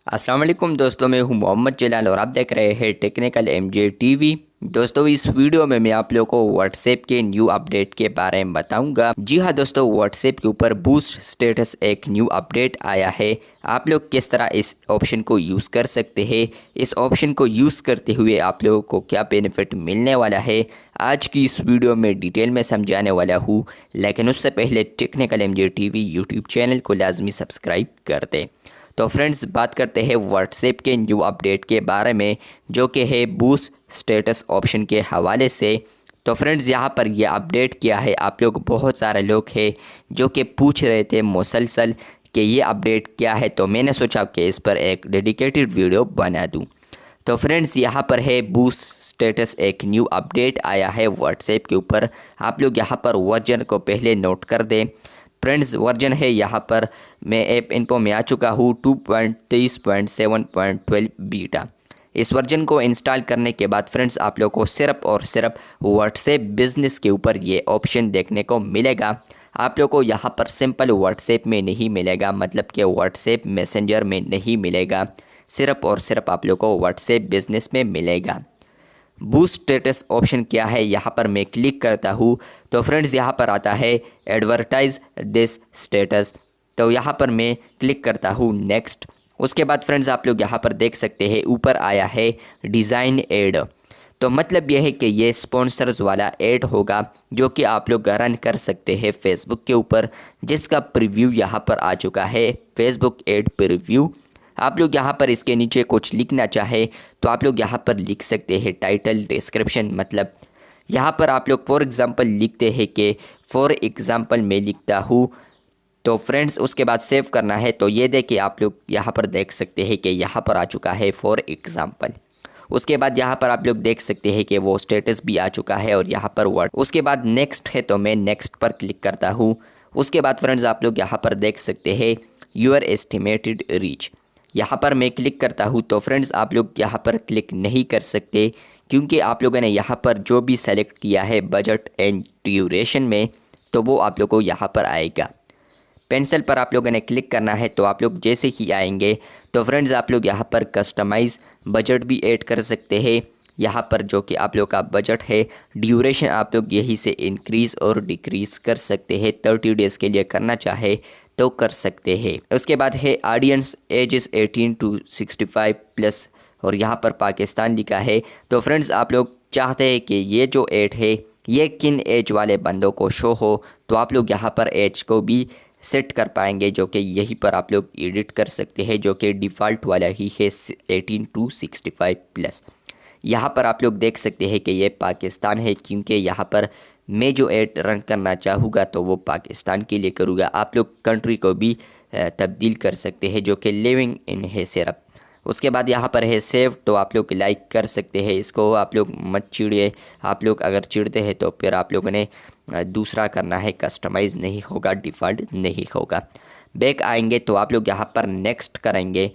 अस्सलाम वालेकुम दोस्तों, मैं हूं मोहम्मद जलाल और आप देख रहे हैं टेक्निकल एमजे टीवी। दोस्तों, इस वीडियो में मैं आप लोगों को व्हाट्सएप के न्यू अपडेट के बारे में बताऊंगा। जी हां दोस्तों, व्हाट्सएप के ऊपर बूस्ट स्टेटस एक न्यू अपडेट आया है। आप लोग किस तरह इस ऑप्शन को यूज़ कर सकते हैं, इस ऑप्शन को यूज़ करते हुए आप लोगों को क्या बेनिफिट मिलने वाला है, आज की इस वीडियो में डिटेल में समझाने वाला हूँ। लेकिन उससे पहले technical MJ TV YouTube channel को लाजमी सब्सक्राइब कर दें। तो फ्रेंड्स, बात करते हैं व्हाट्सएप के न्यू अपडेट के बारे में, जो कि है बूस्ट स्टेटस ऑप्शन के हवाले से। तो फ्रेंड्स, यहाँ पर यह अपडेट किया है। आप लोग बहुत सारे लोग हैं जो कि पूछ रहे थे मुसलसल कि ये अपडेट क्या है, तो मैंने सोचा कि इस पर एक डेडिकेटेड वीडियो बना दूँ। तो फ्रेंड्स, यहाँ पर है बूस्ट स्टेटस एक न्यू अपडेट आया है व्हाट्सएप के ऊपर। आप लोग यहाँ पर वर्जन को पहले नोट कर दें। फ्रेंड्स, वर्जन है यहाँ पर, मैं ऐप इन्फो में आ चुका हूँ 2.23.7.12 बीटा। इस वर्जन को इंस्टॉल करने के बाद फ्रेंड्स, आप लोग को सिर्फ और सिर्फ व्हाट्सएप बिज़नेस के ऊपर ये ऑप्शन देखने को मिलेगा। आप लोग को यहाँ पर सिंपल व्हाट्सएप में नहीं मिलेगा, मतलब कि व्हाट्सएप मैसेंजर में नहीं मिलेगा, सिर्फ और सिर्फ आप लोग को व्हाट्सएप बिज़नेस में मिलेगा। बूस्ट स्टेटस ऑप्शन क्या है, यहाँ पर मैं क्लिक करता हूँ तो फ्रेंड्स यहाँ पर आता है एडवर्टाइज दिस स्टेटस। तो यहाँ पर मैं क्लिक करता हूँ नेक्स्ट। उसके बाद फ्रेंड्स, आप लोग यहाँ पर देख सकते हैं ऊपर आया है डिज़ाइन एड। तो मतलब यह है कि ये स्पॉन्सर्स वाला ऐड होगा जो कि आप लोग रन कर सकते हैं फेसबुक के ऊपर, जिसका प्रीव्यू यहाँ पर आ चुका है, फेसबुक एड प्रीव्यू। आप लोग यहाँ पर इसके नीचे कुछ लिखना चाहे तो आप लोग यहाँ पर लिख सकते हैं टाइटल डिस्क्रिप्शन। मतलब यहाँ पर आप लोग फॉर एग्ज़ाम्पल लिखते हैं कि फॉर एग्ज़ाम्पल मैं लिखता हूँ। तो फ्रेंड्स, उसके बाद सेव करना है। तो ये देखिए, आप लोग यहाँ पर देख सकते हैं कि यहाँ पर आ चुका है फॉर एग्ज़ाम्पल। उसके बाद यहाँ पर आप लोग देख सकते हैं कि वो स्टेटस भी आ चुका है और यहाँ पर वर्ड। उसके बाद नेक्स्ट है, तो मैं नेक्स्ट पर क्लिक करता हूँ। उसके बाद फ्रेंड्स, आप लोग यहाँ पर देख सकते हैं यूर एस्टिमेटेड रीच। यहाँ पर मैं क्लिक करता हूँ तो फ्रेंड्स, आप लोग यहाँ पर क्लिक नहीं कर सकते, क्योंकि आप लोगों ने यहाँ पर जो भी सेलेक्ट किया है बजट एंड ड्यूरेशन में, तो वो आप लोग को यहाँ पर आएगा। पेंसिल पर आप लोगों ने क्लिक करना है। तो आप लोग जैसे ही आएंगे तो फ्रेंड्स, आप लोग यहाँ पर कस्टमाइज़ बजट भी ऐड कर सकते हैं। यहाँ पर जो कि आप लोग का बजट है, ड्यूरेशन आप लोग यहीं से इंक्रीज़ और डिक्रीज़ कर सकते हैं। 30 डेज़ के लिए करना चाहे तो कर सकते हैं। उसके बाद है ऑडियंस एजेस 18 to 65 प्लस, और यहाँ पर पाकिस्तान लिखा है। तो फ्रेंड्स, आप लोग चाहते हैं कि ये जो ऐड है ये किन एज वाले बंदों को शो हो, तो आप लोग यहाँ पर एज को भी सेट कर पाएंगे, जो कि यहीं पर आप लोग एडिट कर सकते हैं, जो कि डिफ़ॉल्ट वाला ही है 18 to 65 प्लस। यहाँ पर आप लोग देख सकते हैं कि ये पाकिस्तान है, क्योंकि यहाँ पर मैं जो ऐड रन करना चाहूँगा तो वो पाकिस्तान के लिए करूँगा। आप लोग कंट्री को भी तब्दील कर सकते हैं, जो कि लिविंग इन है सिर्फ। उसके बाद यहाँ पर है सेव, तो आप लोग लाइक कर सकते हैं इसको। आप लोग मत चिड़िए, आप लोग अगर चिढ़ते हैं तो फिर आप लोगों ने दूसरा करना है, कस्टमाइज़ नहीं होगा, डिफ़ॉल्ट नहीं होगा। बैक आएंगे तो आप लोग यहाँ पर नेक्स्ट करेंगे।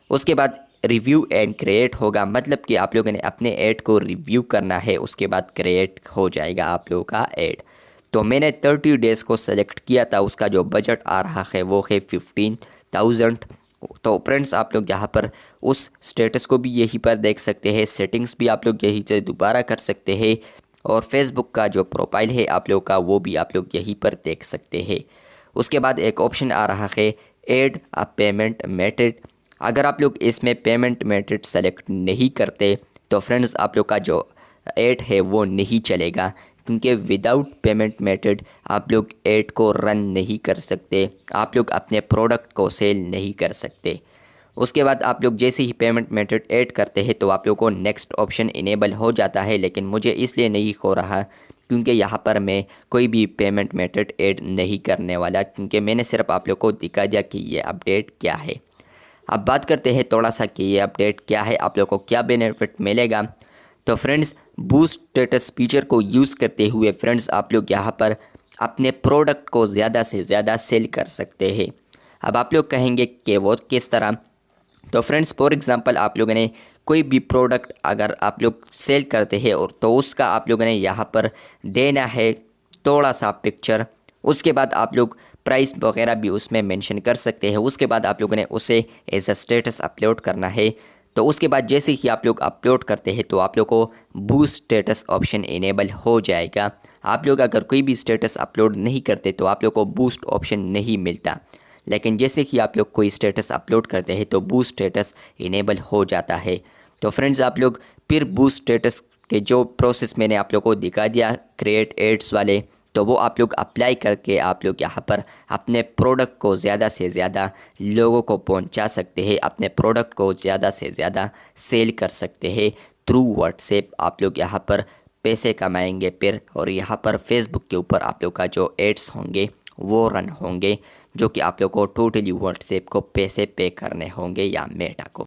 उसके बाद रिव्यू एंड क्रिएट होगा, मतलब कि आप लोगों ने अपने ऐड को रिव्यू करना है, उसके बाद क्रिएट हो जाएगा आप लोगों का ऐड। तो मैंने 30 डेज़ को सेलेक्ट किया था, उसका जो बजट आ रहा है वो है 15,000। तो फ्रेंड्स, आप लोग यहाँ पर उस स्टेटस को भी यहीं पर देख सकते हैं। सेटिंग्स भी आप लोग यहीं से दोबारा कर सकते हैं, और फेसबुक का जो प्रोफाइल है आप लोग का वो भी आप लोग यहीं पर देख सकते हैं। उसके बाद एक ऑप्शन आ रहा है ऐड अ पेमेंट मेथड। अगर आप लोग इसमें पेमेंट मेथड सेलेक्ट नहीं करते तो फ्रेंड्स, आप लोग का जो ऐड है वो नहीं चलेगा, क्योंकि विदाउट पेमेंट मेथड आप लोग ऐड को रन नहीं कर सकते, आप लोग अपने प्रोडक्ट को सेल नहीं कर सकते। उसके बाद आप लोग जैसे ही पेमेंट मेथड ऐड करते हैं तो आप लोग को नेक्स्ट ऑप्शन इनेबल हो जाता है, लेकिन मुझे इसलिए नहीं हो रहा क्योंकि यहाँ पर मैं कोई भी पेमेंट मेथड ऐड नहीं करने वाला, क्योंकि मैंने सिर्फ आप लोग को दिखा दिया कि ये अपडेट क्या है। अब बात करते हैं थोड़ा सा कि ये अपडेट क्या है, आप लोग को क्या बेनिफिट मिलेगा। तो फ्रेंड्स, बूस्ट स्टेटस फीचर को यूज़ करते हुए फ्रेंड्स, आप लोग यहाँ पर अपने प्रोडक्ट को ज़्यादा से ज़्यादा सेल कर सकते हैं। अब आप लोग कहेंगे कि वो किस तरह। तो फ्रेंड्स, फॉर एग्ज़ाम्पल आप लोगों ने कोई भी प्रोडक्ट अगर आप लोग सेल करते हैं, और तो उसका आप लोगों ने यहाँ पर देना है थोड़ा सा पिक्चर। उसके बाद आप लोग प्राइस वगैरह भी उसमें मेंशन कर सकते हैं। उसके बाद आप लोगों ने उसे एज अ स्टेटस अपलोड करना है। तो उसके बाद जैसे ही आप लोग अपलोड करते हैं तो आप लोग को बूस्ट स्टेटस ऑप्शन इनेबल हो जाएगा। आप लोग अगर कोई भी स्टेटस अपलोड नहीं करते तो आप लोग को बूस्ट ऑप्शन नहीं मिलता, लेकिन जैसे कि आप लोग कोई स्टेटस अपलोड करते हैं तो बूस्ट स्टेटस इनेबल हो जाता है। तो फ्रेंड्स आप लोग फिर बूस्ट स्टेटस के जो प्रोसेस मैंने आप लोग को दिखा दिया क्रिएट एड्स वाले, तो वो आप लोग अप्लाई करके आप लोग यहाँ पर अपने प्रोडक्ट को ज़्यादा से ज़्यादा लोगों को पहुँचा सकते हैं, अपने प्रोडक्ट को ज़्यादा से ज़्यादा सेल कर सकते हैं थ्रू व्हाट्सएप। आप लोग यहाँ पर पैसे कमाएंगे फिर, और यहाँ पर फेसबुक के ऊपर आप लोग का जो एड्स होंगे वो रन होंगे, जो कि आप लोग को टोटली व्हाट्सएप को पैसे पे करने होंगे या मेटा को।